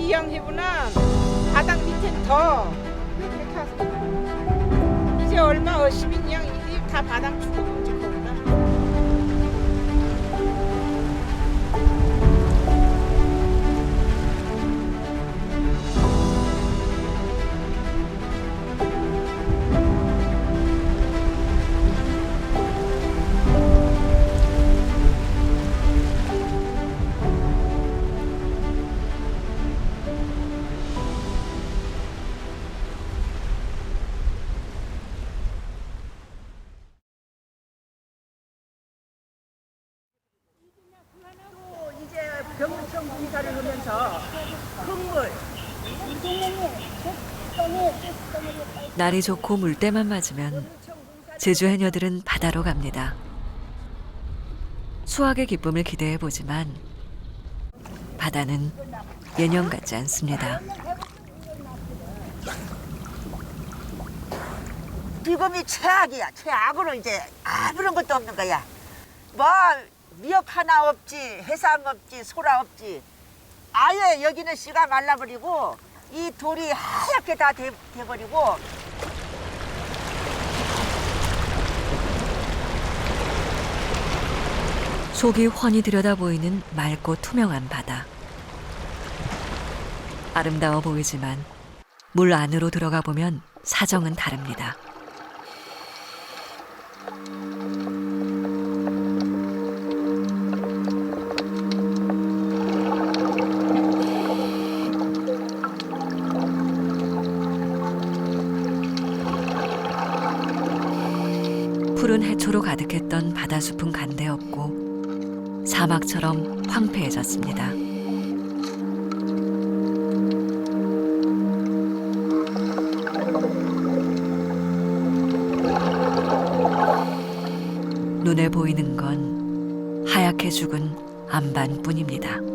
이양 해보면 바닥 밑엔 더 이렇게 타서 이제 얼마 어시민 양 이게 다 바닥 죽어버리지 거기다. 병원청 공사를 하면서 흙물 날이 좋고 물때만 맞으면 제주 해녀들은 바다로 갑니다. 수확의 기쁨을 기대해 보지만 바다는 예년 같지 않습니다. 지금이 최악이야. 최악으로 이제 아무런 것도 없는 거야. 뭐 미역 하나 없지, 해삼 없지, 소라 없지. 아예 여기는 씨가 말라버리고 이 돌이 하얗게 다 돼버리고. 속이 훤히 들여다 보이는 맑고 투명한 바다. 아름다워 보이지만 물 안으로 들어가 보면 사정은 다릅니다. 푸른 해초로 가득했던 바다숲은 간데없고 사막처럼 황폐해졌습니다. 눈에 보이는 건 하얗게 죽은 안반뿐입니다.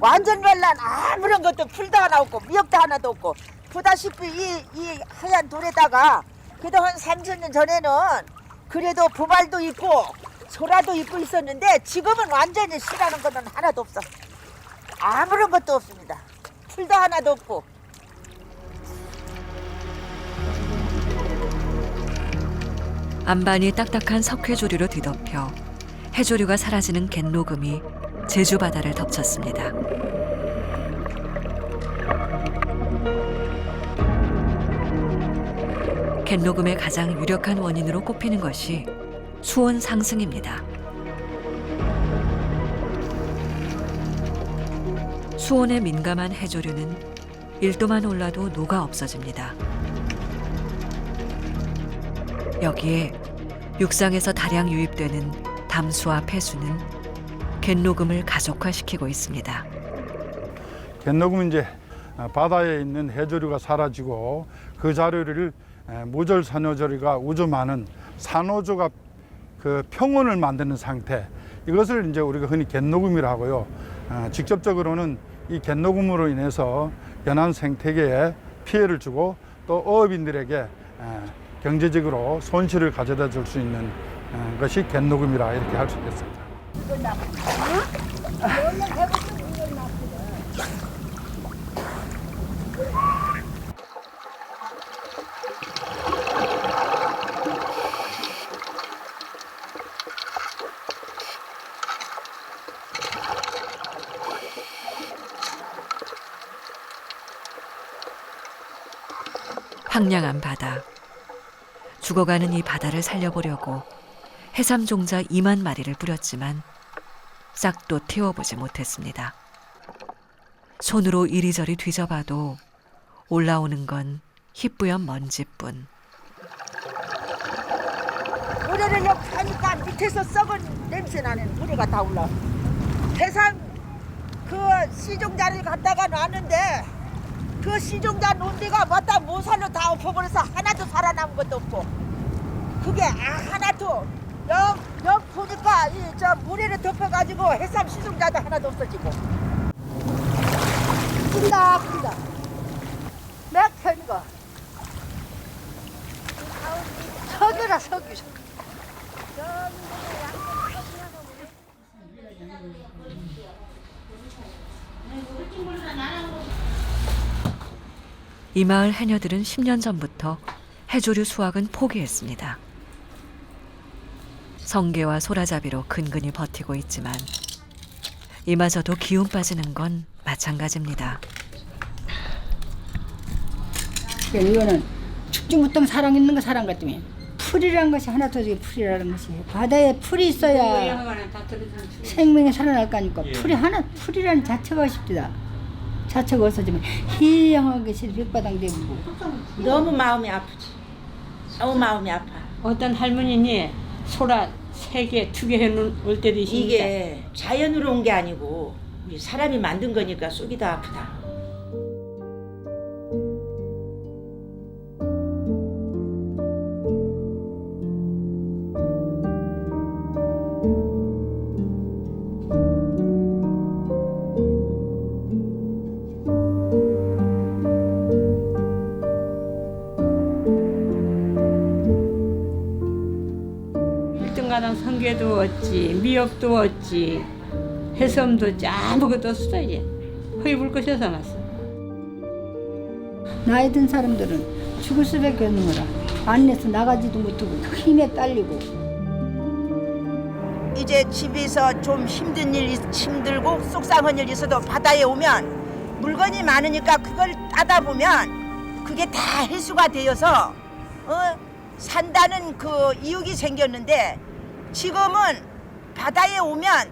완전 멸란 아무런 것도 풀도 하나 없고 미역도 하나도 없고. 보다시피 이 하얀 돌에다가 그래도 한 30년 전에는 그래도 보말도 있고 소라도 있고 있었는데 지금은 완전히 씨라는 거는 하나도 없어. 아무런 것도 없습니다. 풀도 하나도 없고. 안반이 딱딱한 석회조류로 뒤덮여 해조류가 사라지는 갯녹음이 제주 바다를 덮쳤습니다. 갯녹음의 가장 유력한 원인으로 꼽히는 것이 수온 상승입니다. 수온에 민감한 해조류는 1도만 올라도 녹아 없어집니다. 여기에 육상에서 다량 유입되는 담수와 폐수는 갯녹음을 가속화시키고 있습니다. 갯녹음은 이제 바다에 있는 해조류가 사라지고 그 자료를 모절산호조류가 우주 많은 산호조가 그 평원을 만드는 상태, 이것을 이제 우리가 흔히 갯녹음이라고 하고요. 직접적으로는 이 갯녹음으로 인해서 연안 생태계에 피해를 주고 또 어업인들에게 경제적으로 손실을 가져다 줄 수 있는 것이 갯녹음이라 이렇게 할 수 있겠습니다. 황량한 바다. 죽어가는 이 바다를 살려보려고 해삼 종자 2만 마리를 뿌렸지만 싹도 틔워보지 못했습니다. 손으로 이리저리 뒤져봐도 올라오는 건 희뿌연 먼지뿐. 모래를 이렇게 하니까 밑에서 썩은 냄새 나는 모래가 다 올라. 해삼 그 시종자를 갖다가 놨는데 그 시종자 놓은 데가 맞다 모살로 다 엎어버려서 하나도 살아남은 것도 없고. 그게 하나도 영 보니까 저 모래를 덮어가지고 해삼 시종자도 하나도 없어지고. 푼다 맥혀는 거. 석유라 석유. 이 마을 해녀들은 10년 전부터 해조류 수확은 포기했습니다. 성게와 소라잡이로 근근히 버티고 있지만 이마저도 기운 빠지는 건 마찬가지입니다. 이거는 축중부터 사랑 있는 거 사랑 같으면 풀이라는 것이 하나 더 주게 풀이라는 것이 바다에 풀이 있어야 생명이 살아날 거니까 풀이라는 자체가 싶다. 자체가 없어지면 희양하게 백바당 되고 너무 마음이 아프지. 너무 마음이 아파. 어떤 할머니니 소라 3개, 2개 해놓을 때도 있으니까 이게 자연으로 온 게 아니고 우리 사람이 만든 거니까 속이 더 아프다. 일등가당 성게도 얻지, 미역도 얻지, 해섬도 얻지, 아무것도 없어 이제. 허위불 것이 삼았어. 나이 든 사람들은 죽을 수밖에 없는 거라 안 내서 나가지도 못하고 힘에 딸리고 이제 집에서 좀 힘들고 속상한 일 있어도 바다에 오면 물건이 많으니까 그걸 따다 보면 그게 다 해수가 되어서 산다는 그 이유가 생겼는데 지금은 바다에 오면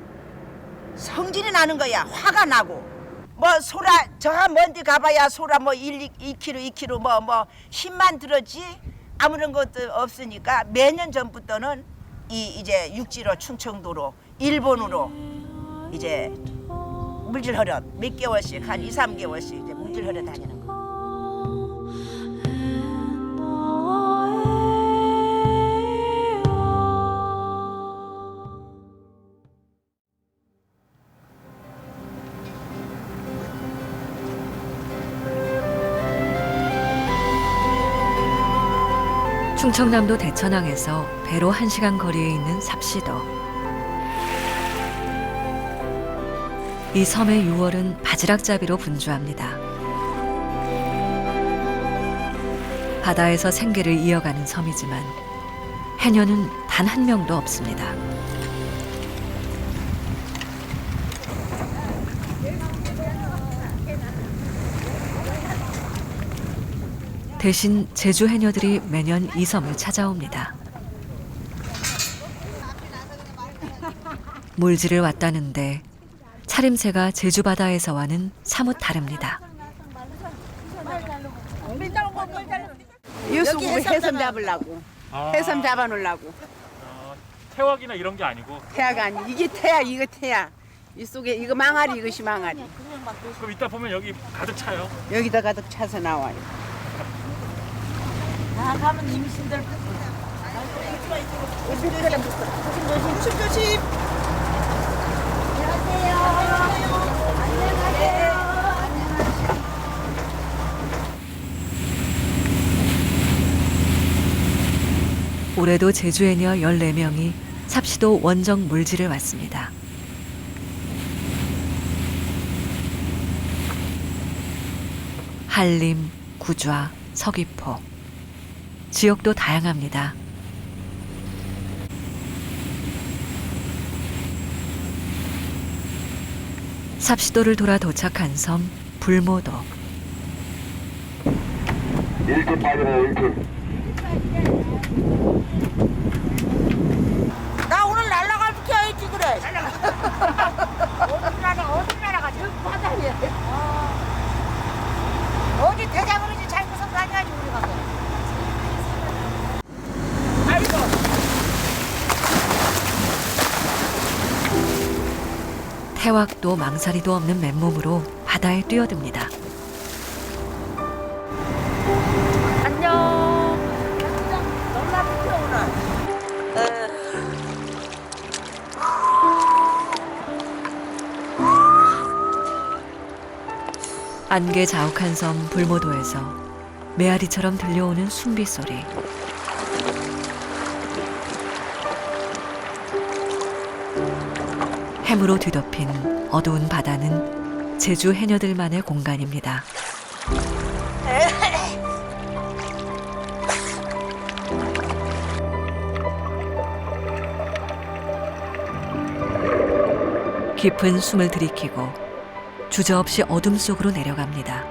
성질이 나는 거야. 화가 나고 뭐 소라 저 먼데 가봐야 소라 뭐 2kg 2kg 뭐 힘만 들었지 아무런 것도 없으니까 매년 전부터는 이제 육지로 충청도로 일본으로 이제 물질하러 몇 개월씩 한 2, 3개월씩 이제 물질하러 다니는 거. 충청남도 대천항에서 배로 1시간 거리에 있는 삽시도. 이 섬의 6월은 바지락잡이로 분주합니다. 바다에서 생계를 이어가는 섬이지만 해녀는 단 한 명도 없습니다. 대신 제주 해녀들이 매년 이 섬을 찾아옵니다. 물질을 왔다는데 차림새가 제주 바다에서와는 사뭇 다릅니다. 여기 해삼 잡으려고. 해삼 잡아놓으려고. 태왁이나 이런 게 아니고. 태아가 아니 이게 태아 이거 태아. 이 속에 이거 망아리 이것이 망아리. 그럼 이따 보면 여기 가득 차요. 여기다 가득 차서 나와요. 조심. 올해도 제주 해녀 14명이 삽시도 원정 물질을 왔습니다. 한림, 구좌, 서귀포. 지역도 다양합니다. 삽시도를 돌아 도착한 섬 불모도. 이렇게 빠져요, 이렇게. 나 오늘 날라갈 껴야지 그래. 어디 날아가지? 바다에. 어디 대장으로지 잘못선 다녀야지 우리 가서. 아이고. 태왁도 망사리도 없는 맨몸으로 바다에 뛰어듭니다. 안개 자욱한 섬 불모도에서 메아리처럼 들려오는 숨비 소리. 해무로 뒤덮인 어두운 바다는 제주 해녀들만의 공간입니다. 깊은 숨을 들이키고 주저없이 어둠 속으로 내려갑니다.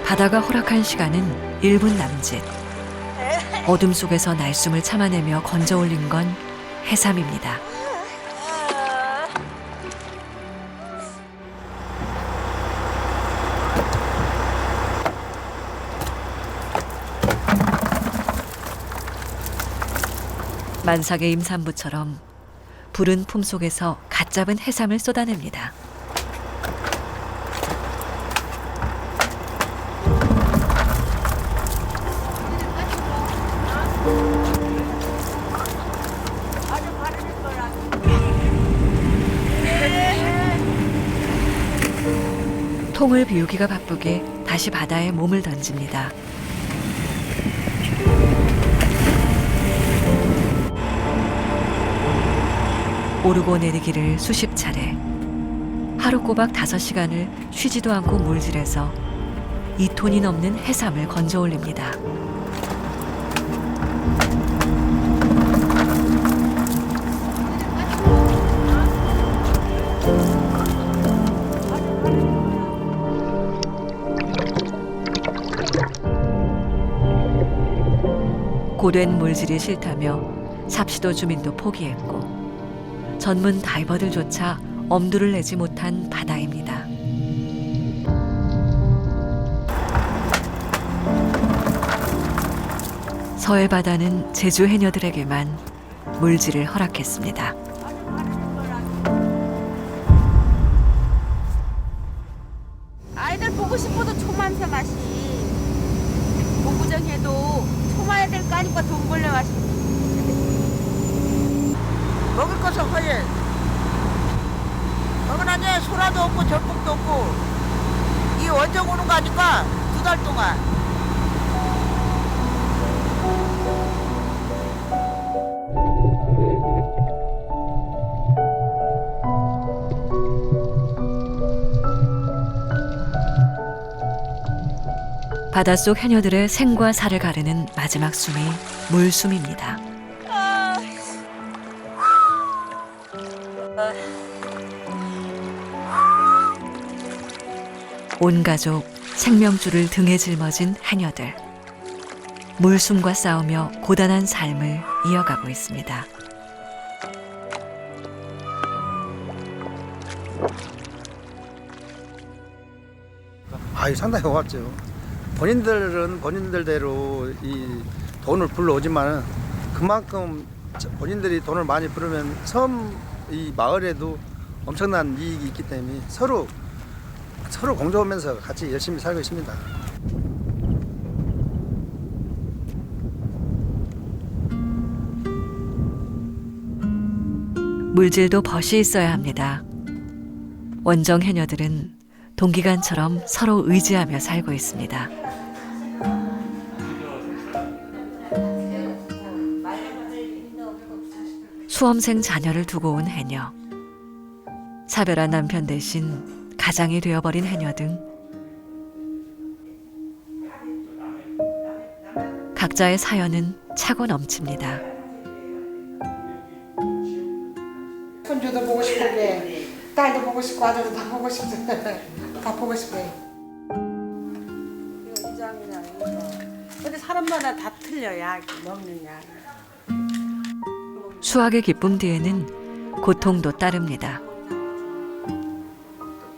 바다가 허락한 시간은 1분 남짓. 어둠 속에서 날숨을 참아내며 건져 올린 건 해삼입니다. 만삭의 임산부처럼 부른 품 속에서 갓 잡은 해삼을 쏟아냅니다. 통을 비우기가 바쁘게 다시 바다에 몸을 던집니다. 오르고 내리기를 수십 차례. 하루 꼬박 5시간을 쉬지도 않고 물질해서 2톤이 넘는 해삼을 건져 올립니다. 고된 물질이 싫다며 삽시도 주민도 포기했고 전문 다이버들조차 엄두를 내지 못한 바다입니다. 서해 바다는 제주 해녀들에게만 물질을 허락했습니다. 아이들 보고 싶어도 초만새 맛이. 고구정해도 초마야 될 거 아니까 돈 벌려 맛이. 먹을 것은 허예. 어머나게 소라도 없고 전복도 없고 이 원정 오는 거 아니까 2달 동안. 바닷속 해녀들의 생과 사를 가르는 마지막 숨이 물숨입니다. 온 가족 생명줄을 등에 짊어진 해녀들. 물숨과 싸우며 고단한 삶을 이어가고 있습니다. 상당히 고맙죠. 본인들은 본인들대로 이 돈을 불러오지만 그만큼 본인들이 돈을 많이 벌으면 섬 이 마을에도 엄청난 이익이 있기 때문에 서로 공존하면서 같이 열심히 살고 있습니다. 물질도 벗이 있어야 합니다. 원정 해녀들은 동기간처럼 서로 의지하며 살고 있습니다. 수험생 자녀를 두고 온 해녀. 사별한 남편 대신 가장이 되어버린 해녀 등 각자의 사연은 차고 넘칩니다. 손주도 보고 싶은데 딸도 보고 싶고 아들도 다 보고 싶어. 다 보고 싶어요. 이거 이장이나 이거. 근데 사람마다 다 틀려 약이 먹는 약. 수확의 기쁨 뒤에는 고통도 따릅니다.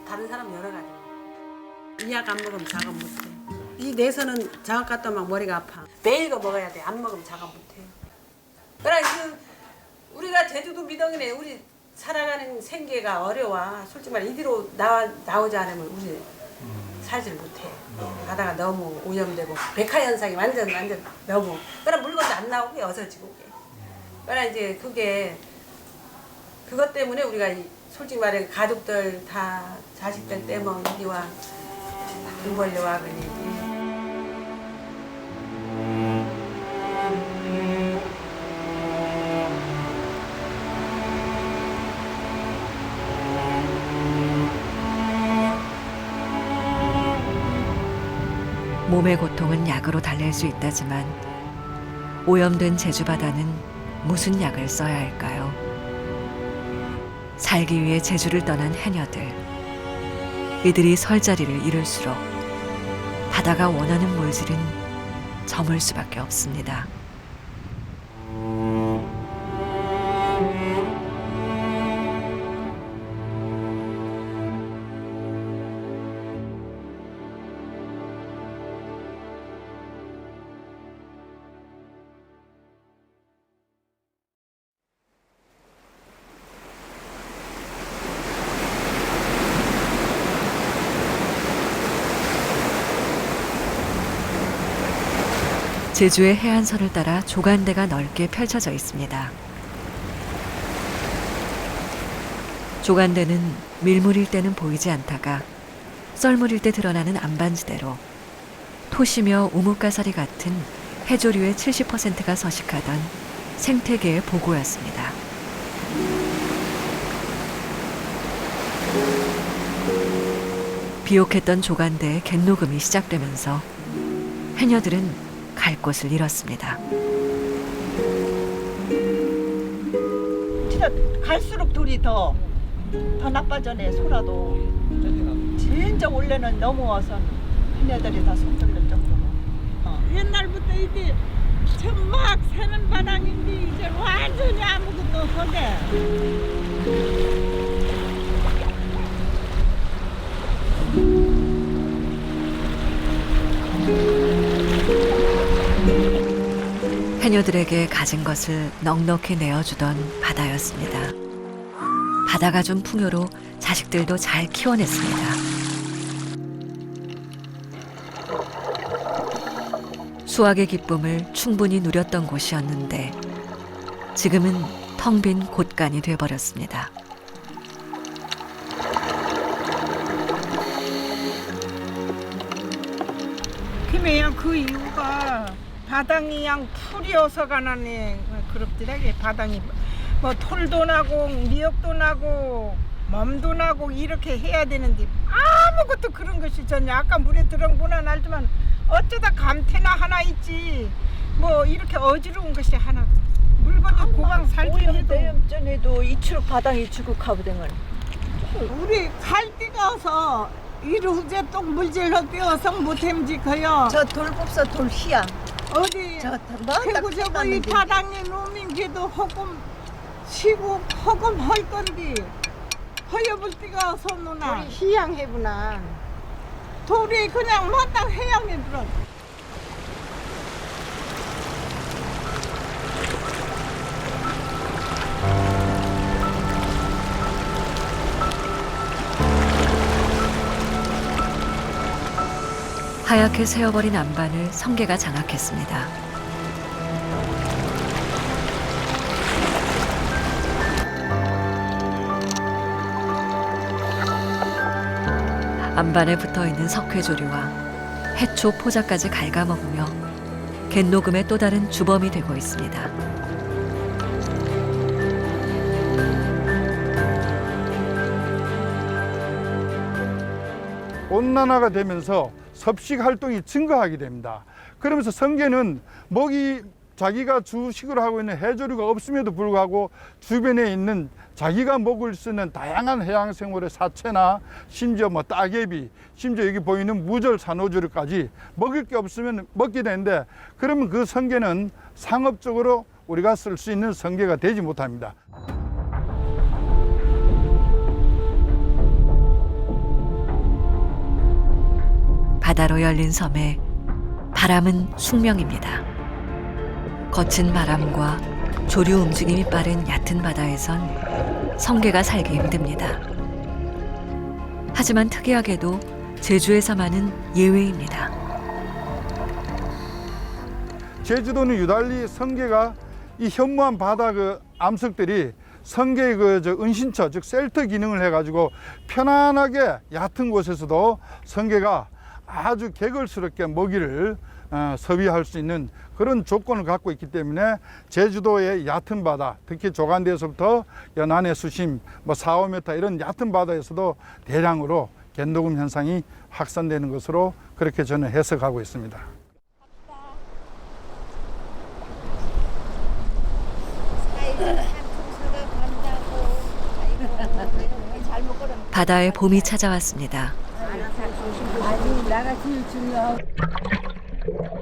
다른 사람 여러 가지. 이 약 안 먹으면 작업 못해. 이 내서는 작업 갔다 막 머리가 아파. 매일 이거 먹어야 돼. 안 먹으면 작업 못해. 그러니까 우리가 제주도 미덕이네. 우리 살아가는 생계가 어려워. 솔직히 말해 이대로 나오지 않으면 우리 살질 못해. 바다가 너무 오염되고 백화 현상이 완전 너무. 그럼 물건도 안 나오고 어서지고. 그러나 이제 그것 때문에 우리가 솔직히 말해 가족들 다 자식들 때문에 이리와 돈 벌려와 그러니. 몸의 고통은 약으로 달랠 수 있다지만 오염된 제주 바다는 무슨 약을 써야 할까요? 살기 위해 제주를 떠난 해녀들. 이들이 설 자리를 잃을수록 바다가 원하는 물질은 저물 수밖에 없습니다. 제주의 해안선을 따라 조간대가 넓게 펼쳐져 있습니다. 조간대는 밀물일 때는 보이지 않다가 썰물일 때 드러나는 안반지대로 토시며 우뭇가사리 같은 해조류의 70%가 서식하던 생태계의 보고였습니다. 비옥했던 조간대의 갯녹음이 시작되면서 해녀들은 갈 곳을 잃었습니다. 진짜 갈수록 돌이 더 나빠져네. 소라도 진짜 원래는 넘어와서 해녀들이 다 손들릴 정도로. 옛날부터 이게 천막 새는 바닥인데 이제 완전히 아무것도 없네. 해녀들에게 가진 것을 넉넉히 내어주던 바다였습니다. 바다가 준 풍요로 자식들도 잘 키워냈습니다. 수확의 기쁨을 충분히 누렸던 곳이었는데 지금은 텅 빈 곳간이 돼버렸습니다. 그러면 그 이유가 바닥이 양 풀이어서 가나니 그렇더라게. 바닥이 뭐 털도 나고 미역도 나고 몸도 나고 이렇게 해야 되는데 아무것도 그런 것이 전혀. 아까 물에 들어보나 알지만 어쩌다 감태나 하나 있지 뭐 이렇게 어지러운 것이 하나. 물건이 고방 살긴 해도 전에도 이치로 바닥이 주고 가보댕을. 우리 갈 데가 어서 이루제 또 물질로 떼어서 못햄지 거요. 저 돌법사 돌희야. 어디 그리고 저거 이 바닥에 놓으면 걔도 허금 쉬고 허금 할 건데 허여볼 때가 어서 누나 희양해구나. 돌이 그냥 마땅 해양해 들어. 하얗게 새어버린 안반을 성게가 장악했습니다. 안반에 붙어있는 석회조류와 해초 포자까지 갉아먹으며 갯녹음의 또 다른 주범이 되고 있습니다. 온난화가 되면서 섭식 활동이 증가하게 됩니다. 그러면서 성게는 먹이 자기가 주식으로 하고 있는 해조류가 없음에도 불구하고 주변에 있는 자기가 먹을 수 있는 다양한 해양 생물의 사체나 심지어 뭐 따개비, 심지어 여기 보이는 무절 산호조류까지 먹을 게 없으면 먹게 되는데, 그러면 그 성게는 상업적으로 우리가 쓸 수 있는 성게가 되지 못합니다. 바다로 열린 섬에 바람은 숙명입니다. 거친 바람과 조류 움직임이 빠른 얕은 바다에선 성게가 살기 힘듭니다. 하지만 특이하게도 제주에서만은 예외입니다. 제주도는 유달리 성게가 이 현무암 바다 그 암석들이 성게의 은신처, 즉 셀터 기능을 해가지고 편안하게 얕은 곳에서도 성게가 아주 개걸스럽게 먹이를 섭취할 수 있는 그런 조건을 갖고 있기 때문에 제주도의 얕은 바다, 특히 조간대에서부터 연안의 수심 뭐 4, 5m 이런 얕은 바다에서도 대량으로 갯녹음 현상이 확산되는 것으로 그렇게 저는 해석하고 있습니다. 바다에 봄이 찾아왔습니다.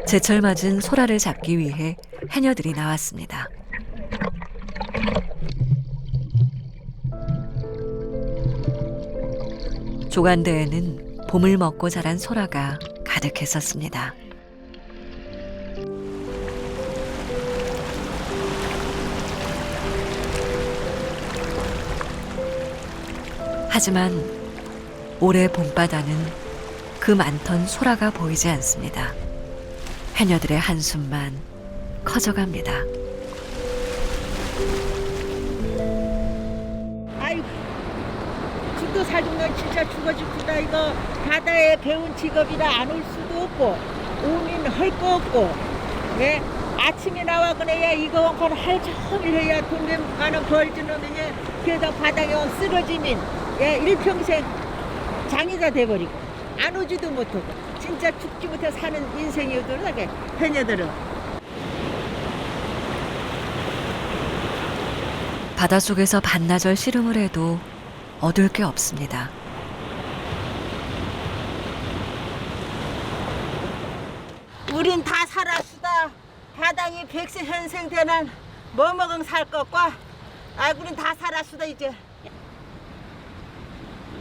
제철 맞은 소라를 잡기 위해 해녀들이 나왔습니다. 조간대에는 봄을 먹고 자란 소라가 가득했었습니다. 하지만 올해 봄바다는 그 많던 소라가 보이지 않습니다. 해녀들의 한숨만 커져갑니다. 아이고, 죽도 살도 진짜 죽어 죽다. 이거 바다에 배운 직업이라 안 올 수도 없고 오면 할 거 없고, 예? 아침에 나와 그래야 이거 할 종일 해야 돈 가는 벌주는 그래서 바닥에 쓰러지면 예, 일평생 장애가 돼버리고 안 오지도 못하고 진짜 죽지 못해 사는 인생이거든요. 해녀들은. 바닷속에서 반나절 씨름을 해도 얻을 게 없습니다. 우린 다 살았수다. 바닥이 백세 현생 되는 뭐 먹으면 살 것과 우린 다 살았수다 이제.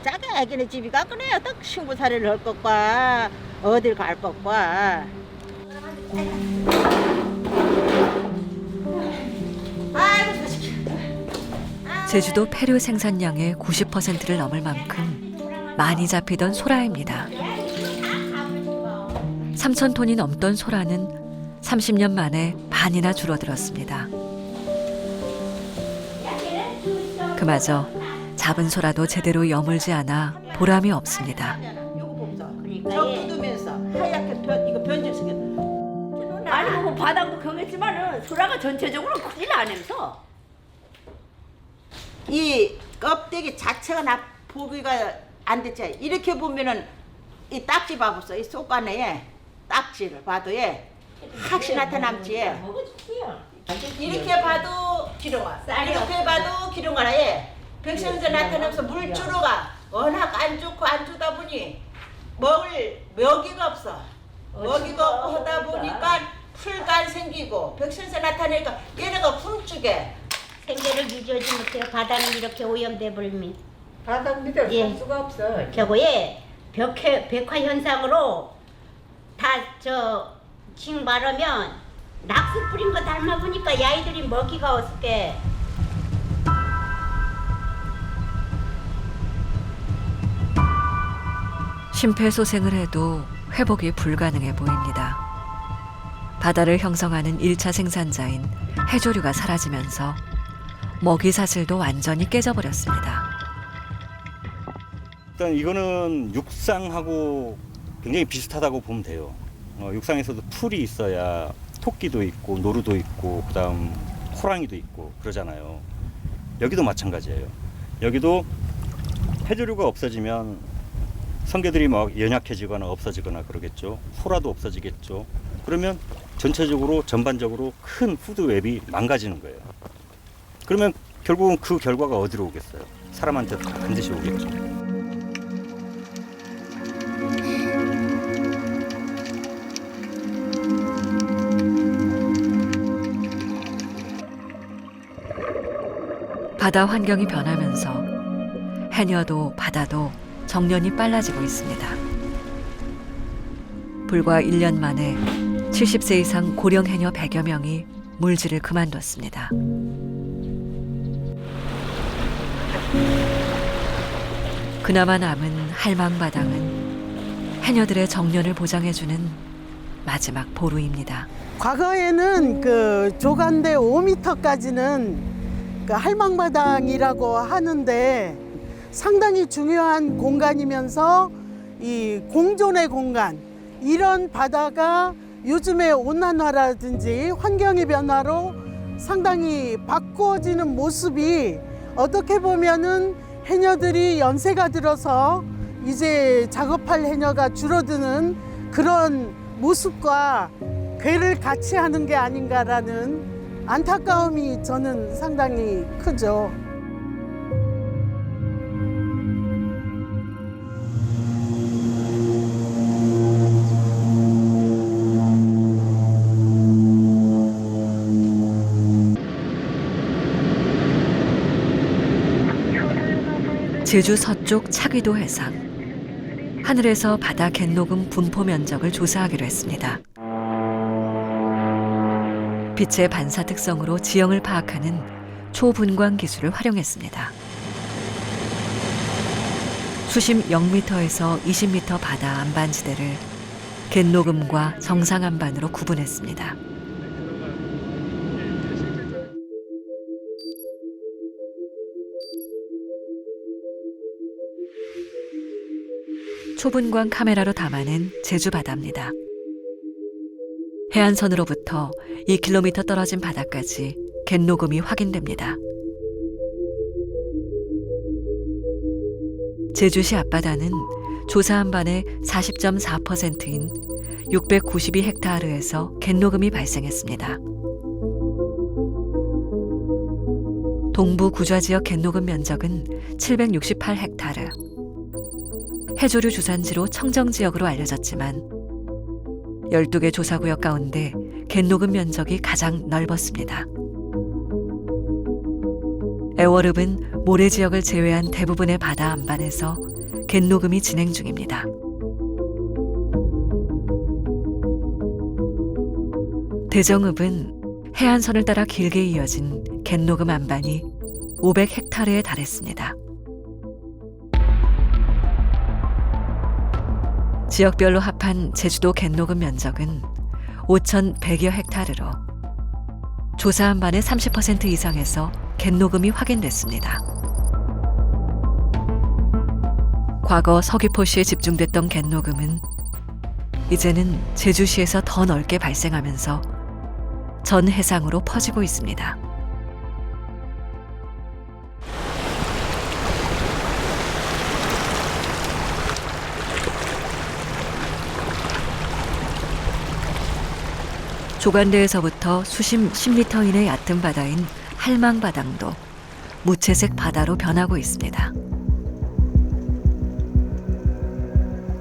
자기 애기네 집이 가거네. 딱 신고살이를 할 것과 어딜 갈 것과. 제주도 폐류 생산량의 90%를 넘을 만큼 많이 잡히던 소라입니다. 3,000톤이 넘던 소라는 30년 만에 반이나 줄어들었습니다. 그마저 잡은 소라도 제대로 여물지 않아 보람이 없습니다. 저 묻으면서 하얗게 이거 변질 생겼다. 아니 뭐 바닥도 경했지만은 소라가 전체적으로 크진 않으면서 이 껍데기 자체가 나 보기가 안 됐지. 이렇게 보면은 이 딱지 봐보소. 이 속간에 딱지를 봐도 확실히 나타남지. 이렇게 봐도 기름아, 이렇게 봐도 기름아라. 백선생 나타나면서 물주로가 워낙 안 좋고 안 좋다 보니 먹을 먹이가 없어. 먹이가 없고 하다 보니까 풀간 생기고 백선생 나타나니까 얘네가 훔치게 생계를 유지하지 못해요. 바다는 이렇게 오염돼 버리면 바닥 밑에 살 수가 없어. 저거에 백화 현상으로 다 징 바르면 낙수 뿌린 거 닮아 보니까 야이들이 먹이가 없게. 심폐소생을 해도 회복이 불가능해 보입니다. 바다를 형성하는 1차 생산자인 해조류가 사라지면서 먹이 사슬도 완전히 깨져버렸습니다. 일단 이거는 육상하고 굉장히 비슷하다고 보면 돼요. 육상에서도 풀이 있어야 토끼도 있고 노루도 있고 그다음 호랑이도 있고 그러잖아요. 여기도 마찬가지예요. 여기도 해조류가 없어지면 성게들이 막 연약해지거나 없어지거나 그러겠죠. 소라도 없어지겠죠. 그러면 전체적으로 전반적으로 큰 푸드웹이 망가지는 거예요. 그러면 결국은 그 결과가 어디로 오겠어요? 사람한테 반드시 오겠죠. 바다 환경이 변하면서 해녀도 바다도 정년이 빨라지고 있습니다. 불과 1년 만에 70세 이상 고령 해녀 100여 명이 물질을 그만뒀습니다. 그나마 남은 할망바당은 해녀들의 정년을 보장해주는 마지막 보루입니다. 과거에는 그 조간대 5m까지는 그 할망바당이라고 하는데 상당히 중요한 공간이면서 이 공존의 공간, 이런 바다가 요즘의 온난화라든지 환경의 변화로 상당히 바꿔지는 모습이 어떻게 보면은 해녀들이 연세가 들어서 이제 작업할 해녀가 줄어드는 그런 모습과 괴를 같이 하는 게 아닌가라는 안타까움이 저는 상당히 크죠. 제주 서쪽 차귀도 해상. 하늘에서 바다 갯녹음 분포 면적을 조사하기로 했습니다. 빛의 반사 특성으로 지형을 파악하는 초분광 기술을 활용했습니다. 수심 0m에서 20m 바다 안반지대를 갯녹음과 정상 안반으로 구분했습니다. 초분광 카메라로 담아낸 제주 바다입니다. 해안선으로부터 2km 떨어진 바다까지 갯녹음이 확인됩니다. 제주시 앞바다는 조사 안반의 40.4%인 692헥타르에서 갯녹음이 발생했습니다. 동부 구좌지역 갯녹음 면적은 768헥타르. 해조류 주산지로 청정지역으로 알려졌지만 12개 조사구역 가운데 갯녹음 면적이 가장 넓었습니다. 애월읍은 모래지역을 제외한 대부분의 바다 안반에서 갯녹음이 진행 중입니다. 대정읍은 해안선을 따라 길게 이어진 갯녹음 안반이 500헥타르에 달했습니다. 지역별로 합한 제주도 갯녹음 면적은 5,100여 헥타르로 조사 안반의 30% 이상에서 갯녹음이 확인됐습니다. 과거 서귀포시에 집중됐던 갯녹음은 이제는 제주시에서 더 넓게 발생하면서 전 해상으로 퍼지고 있습니다. 조간대에서부터 수심 10m 이내 얕은 바다인 할망바당도 무채색 바다로 변하고 있습니다.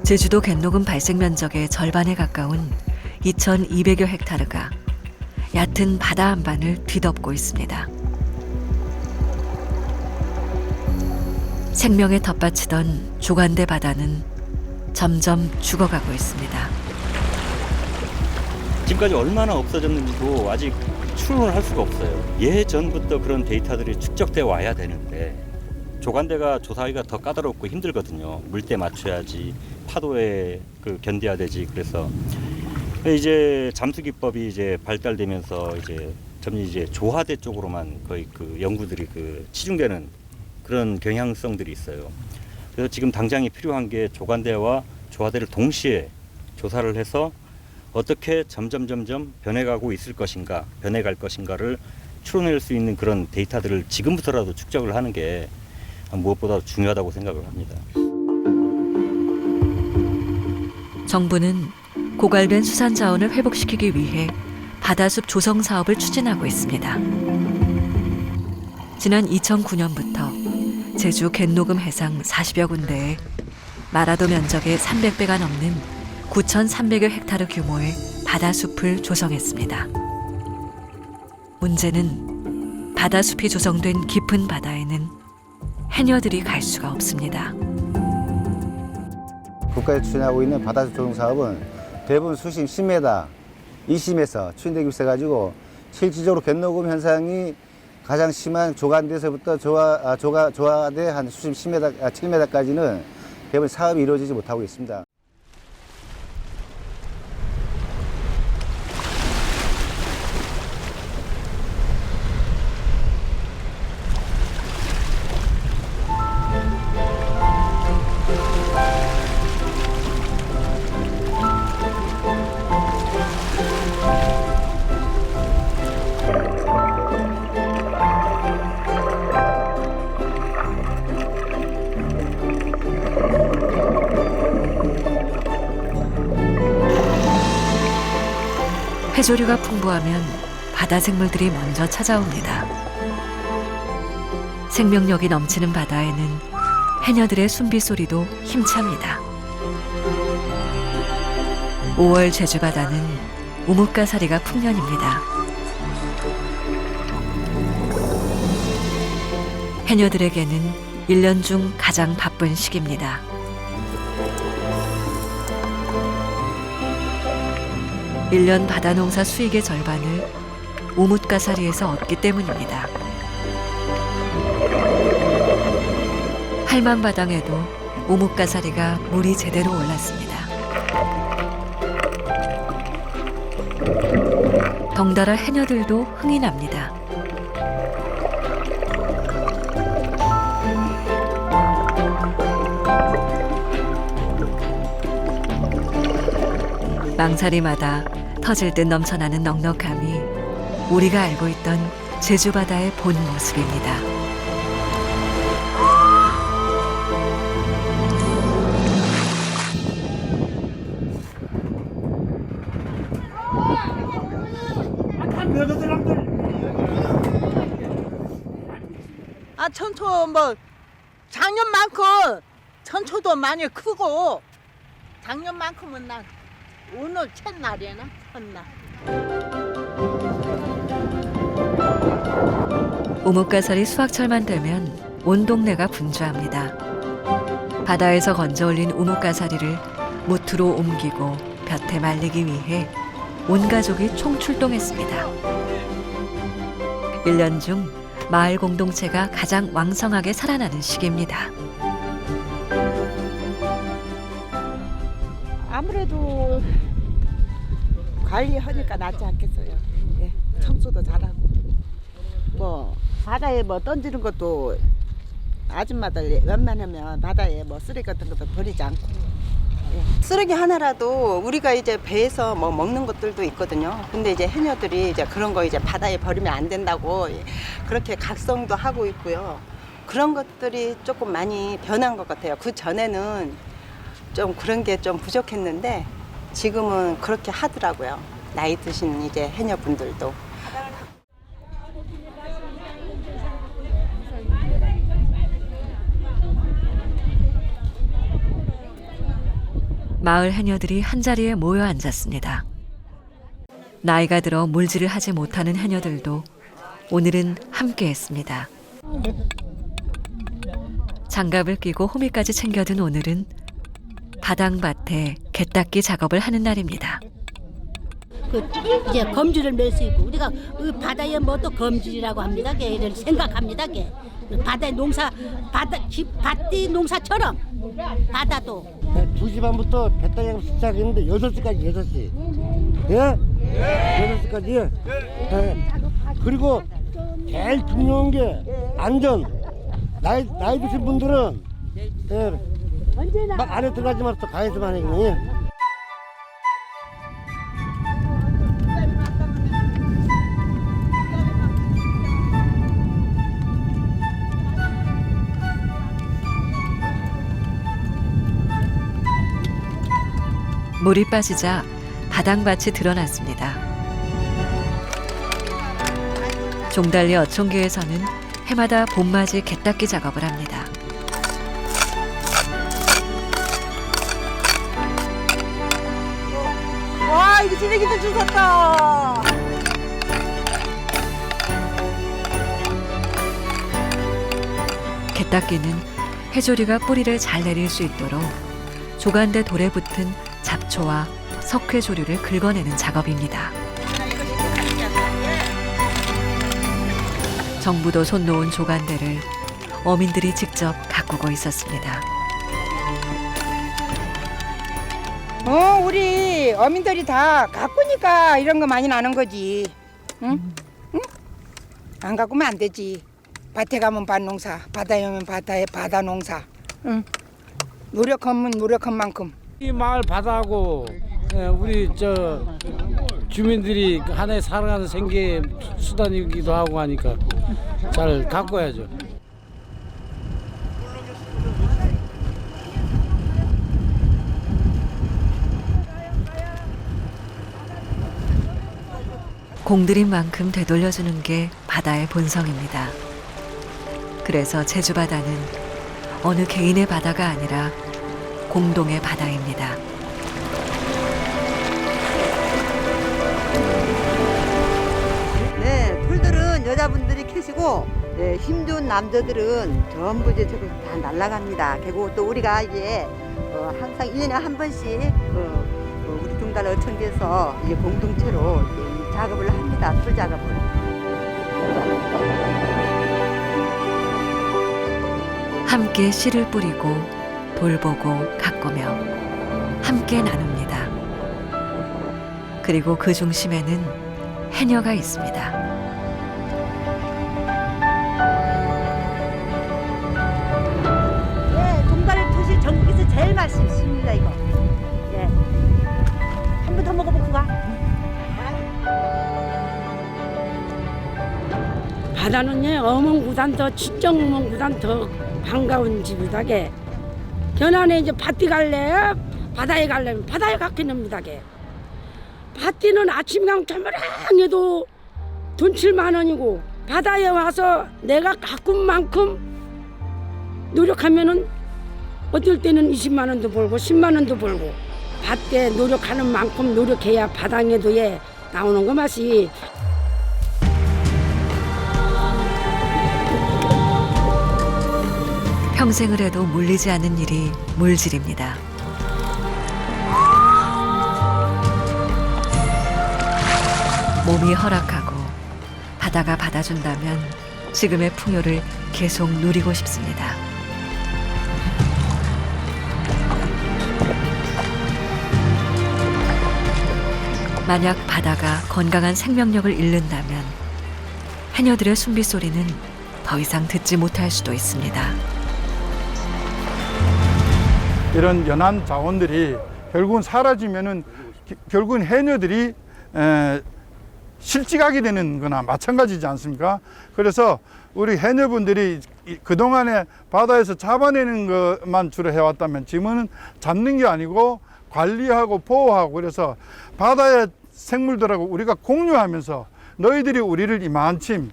제주도 갯녹음 발생 면적의 절반에 가까운 2,200여 헥타르가 얕은 바다 안반을 뒤덮고 있습니다. 생명의 덧받치던 조간대 바다는 점점 죽어가고 있습니다. 지금까지 얼마나 없어졌는지도 아직 추론을 할 수가 없어요. 예전부터 그런 데이터들이 축적돼 와야 되는데 조간대가 조사하기가 더 까다롭고 힘들거든요. 물때 맞춰야지, 파도에 견뎌야 되지. 그래서 이제 잠수 기법이 이제 발달되면서 이제 점점 이제 조화대 쪽으로만 거의 연구들이 치중되는 그런 경향성들이 있어요. 그래서 지금 당장이 필요한 게 조간대와 조화대를 동시에 조사를 해서 어떻게 점점 변해가고 있을 것인가, 변해갈 것인가를 추론할 수 있는 그런 데이터들을 지금부터라도 축적을 하는 게 무엇보다 중요하다고 생각을 합니다. 정부는 고갈된 수산 자원을 회복시키기 위해 바다숲 조성 사업을 추진하고 있습니다. 지난 2009년부터 제주 갯녹음 해상 40여 군데에 마라도 면적의 300배가 넘는 9,300여 헥타르 규모의 바다숲을 조성했습니다. 문제는 바다숲이 조성된 깊은 바다에는 해녀들이 갈 수가 없습니다. 국가에서 추진하고 있는 바다숲 조성 사업은 대부분 수심 10m, 20m에서 추진되고 있어가지고 실질적으로 갯녹음 현상이 가장 심한 조간대에서부터 조화대 한 수심 10m, 7m까지는 대부분 사업이 이루어지지 못하고 있습니다. 해조류가 풍부하면 바다 생물들이 먼저 찾아옵니다. 생명력이 넘치는 바다에는 해녀들의 숨비소리도 힘찹니다. 5월 제주바다는 우뭇가사리가 풍년입니다. 해녀들에게는 1년 중 가장 바쁜 시기입니다. 일 년 바다농사 수익의 절반을 우뭇가사리에서 얻기 때문입니다. 할망바당에도 우뭇가사리가 물이 제대로 올랐습니다. 덩달아 해녀들도 흥이 납니다. 망사리마다 터질 듯 넘쳐나는 넉넉함이 우리가 알고 있던 제주바다의 본 모습입니다. 아 천초 뭐 작년만큼 천초도 많이 크고 작년만큼은 난 오늘 첫날이나 첫날. 우뭇가사리 수확철만 되면 온 동네가 분주합니다. 바다에서 건져 올린 우뭇가사리를 무트로 옮기고 볕에 말리기 위해 온 가족이 총출동했습니다. 1년 중 마을 공동체가 가장 왕성하게 살아나는 시기입니다. 아무래도 관리하니까 낫지 않겠어요. 예, 청소도 잘하고 뭐 바다에 뭐 던지는 것도 아줌마들 웬만하면 바다에 뭐 쓰레기 같은 것도 버리지 않고 쓰레기 하나라도 우리가 이제 배에서 뭐 먹는 것들도 있거든요. 근데 이제 해녀들이 이제 그런 거 이제 바다에 버리면 안 된다고 그렇게 각성도 하고 있고요. 그런 것들이 조금 많이 변한 것 같아요. 그 전에는 좀 그런 게 좀 부족했는데 지금은 그렇게 하더라고요. 나이 드신 이제 해녀분들도. 마을 해녀들이 한자리에 모여 앉았습니다. 나이가 들어 물질을 하지 못하는 해녀들도 오늘은 함께했습니다. 장갑을 끼고 호미까지 챙겨든 오늘은 바당밭에 갯닦기 작업을 하는 날입니다. 이제 검지를 맬 수 있고 우리가 바다에 뭐 또 검지라고 합니다. 걔를 생각합니다. 걔 바다의 농사 밭이 농사처럼 바다도 2시 반부터 갯땅이 시작했는데 6시까지 6시. 예? 6시까지. 예. 그리고 제일 중요한 게 안전. 나이 드신 분들은 막 안에 들어가지 말고 가에서만 해요. 물이 빠지자 바당밭이 드러났습니다. 종달리 어촌교에서는 해마다 봄맞이 갯닦기 작업을 합니다. 와 이거 쓰레기도 주웠다. 갯닦기는 해조류가 뿌리를 잘 내릴 수 있도록 조간대 돌에 붙은 잡초와 석회조류를 긁어내는 작업입니다. 정부도 손 놓은 조간대를 어민들이 직접 가꾸고 있었습니다. 우리 어민들이 다 가꾸니까 이런 거 많이 나는 거지. 응? 응? 안 가꾸면 안 되지. 밭에 가면 밭농사, 바다에 오면 바다에 바다농사. 응. 노력하면 노력한 만큼. 이 마을 바다하고 우리 주민들이 하나의 살아가는 생계 수단이기도 하고 하니까 잘 가꿔야죠. 공들인 만큼 되돌려주는 게 바다의 본성입니다. 그래서 제주 바다는 어느 개인의 바다가 아니라 공동의 바다입니다. 네, 풀들은 여자분들이 캐시고 네, 힘 좋은 남자들은 전부 이제 저거 다 날아갑니다. 그리고 또 우리가 이제 항상 1년에 한 번씩 우리 중달 어촌에서 이제 공동체로 이제 이 작업을 합니다. 풀 작업을. 함께 씨를 뿌리고 돌보고 가꾸며 함께 나눕니다. 그리고 그 중심에는 해녀가 있습니다. 예, 종달 토시 전국에서 제일 맛있습니다 이거. 예, 한 번 더 먹어보고 가. 바다는 예, 어멍구단 더 친정 어멍구단 더 반가운 집이다게. 견안에 이제 밭디 갈래, 바다에 갈래, 바다에 갔겠습니다게. 밭디는 아침 그냥 조물랑해도 돈 7만 원이고 바다에 와서 내가 가꾼 만큼 노력하면은 어떨 때는 20만 원도 벌고 10만 원도 벌고 밭에 노력하는 만큼 노력해야 바닥에도 예 나오는 거 맛이. 평생을 해도 물리지 않는 일이 물질입니다. 몸이 허락하고 바다가 받아준다면 지금의 풍요를 계속 누리고 싶습니다. 만약 바다가 건강한 생명력을 잃는다면 해녀들의 숨비소리는 더 이상 듣지 못할 수도 있습니다. 이런 연안 자원들이 결국은 사라지면은 결국은 해녀들이 실직하게 되는 거나 마찬가지지 않습니까? 그래서 우리 해녀분들이 그동안에 바다에서 잡아내는 것만 주로 해왔다면 지금은 잡는 게 아니고 관리하고 보호하고 그래서 바다의 생물들하고 우리가 공유하면서 너희들이 우리를 이만큼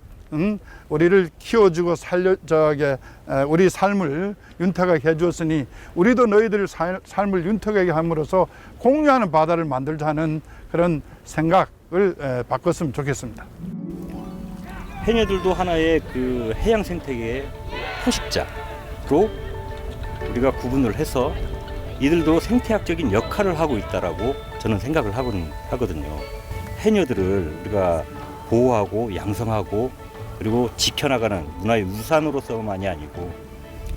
우리를 키워주고 우리 삶을 윤택하게 해주었으니 우리도 너희들 삶을 윤택하게 함으로써 공유하는 바다를 만들자는 그런 생각을 바꿨으면 좋겠습니다. 해녀들도 하나의 그 해양 생태계의 포식자로 우리가 구분을 해서 이들도 생태학적인 역할을 하고 있다라고 저는 생각을 하거든요. 해녀들을 우리가 보호하고 양성하고 그리고 지켜나가는 문화의 우산으로서만이 아니고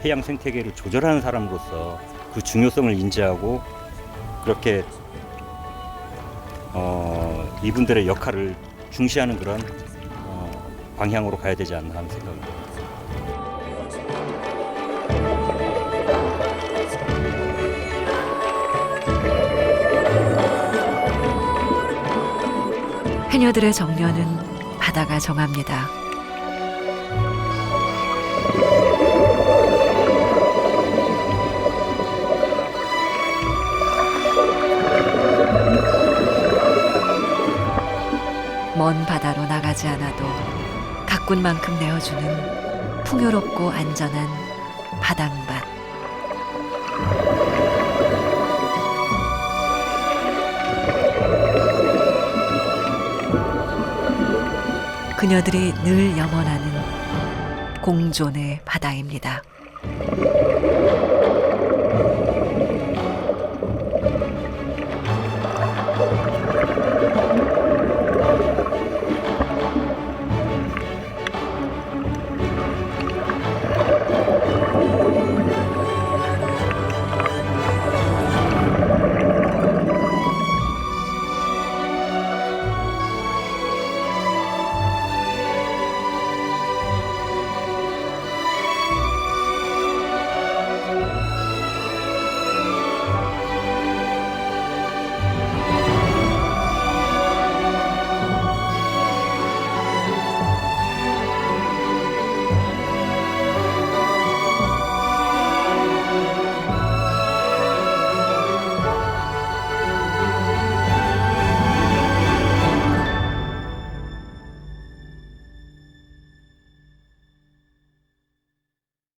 해양 생태계를 조절하는 사람으로서 그 중요성을 인지하고 그렇게 이분들의 역할을 중시하는 그런 방향으로 가야 되지 않나 하는 생각입니다. 해녀들의 정년은 바다가 정합니다. 먼 바다로 나가지 않아도 가꾼 만큼 내어주는 풍요롭고 안전한 바닷밭. 그녀들이 늘 염원하는 공존의 바다입니다.